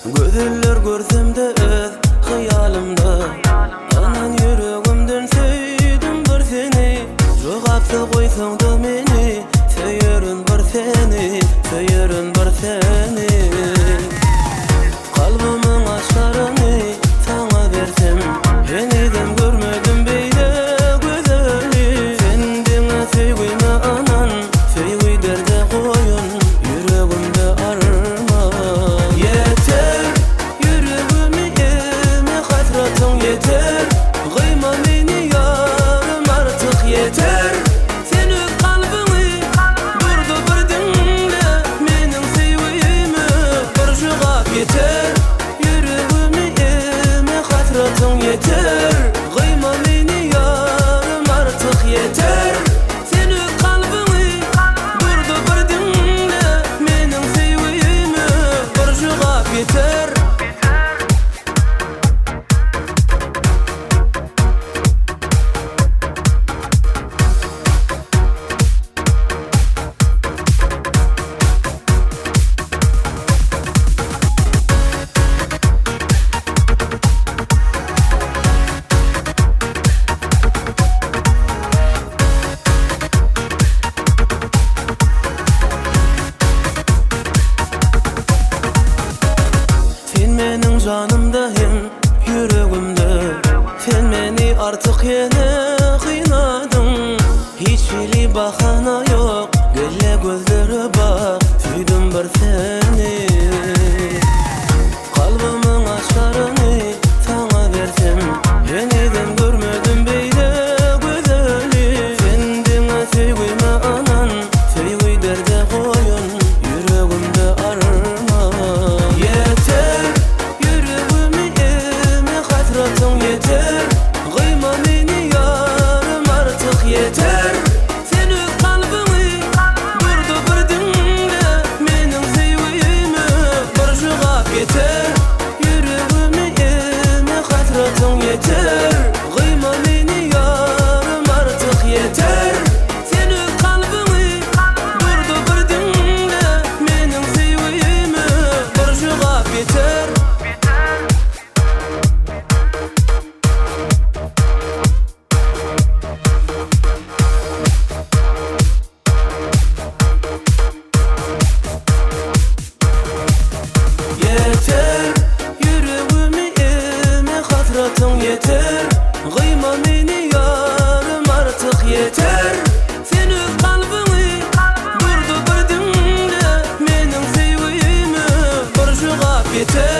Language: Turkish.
Gözüller görsem de öz hayalimda, anan yüreğimden sevdim bir seni. Cevapsız koysan da meni, severim bir seni, severim bir seni. Kalbimin aşklarını sana versem, yeniden görmedim beyle güzeli. Sendine sevgime anan, sevgi derde koyun, yüreğimde arma. Yeter, yüreğimi yeme hasretin yeter. Kıyma beni yarım artık yeter. Sen öz kalbini burada bir dinle, menin sevgimi bir cevap yeter. Yüreğimi yeme hasretin yeter. Kıyma beni yarım artık yeter. Sen öz kalbini burada bir dinle, menin sevgimi bir cevap yeter. Sen menin canımda hem yüreğimde, sen beni artık yine kıynadın. Hiçbir bahana yok, gölle gözlere bak, süydüm bir seni. Kalbimin aşklarını sana versem, yeniden görmedim beyle güzeli. Sendine sevgime anan, sevgi derde koyun, yüreğimde arma. Yeter, yüreğimi yeme hasretin yeter. Kıyma beni yarım artık yeter. Sen öz kalbini burada bir dinle, menin sevgimi bir cevap yeter. Yüreğimi yeme hasretin yeter. Kıyma beni yarım artık yeter. Sen öz kalbini burada bir dinle, menin sevgimi bir cevap yeter. Yeter, yüreğimi yeme hasretin yeter. Kıyma beni yarım artık yeter. Sen öz kalbini burada bir dinle, menin sevgimi bir cevap yeter.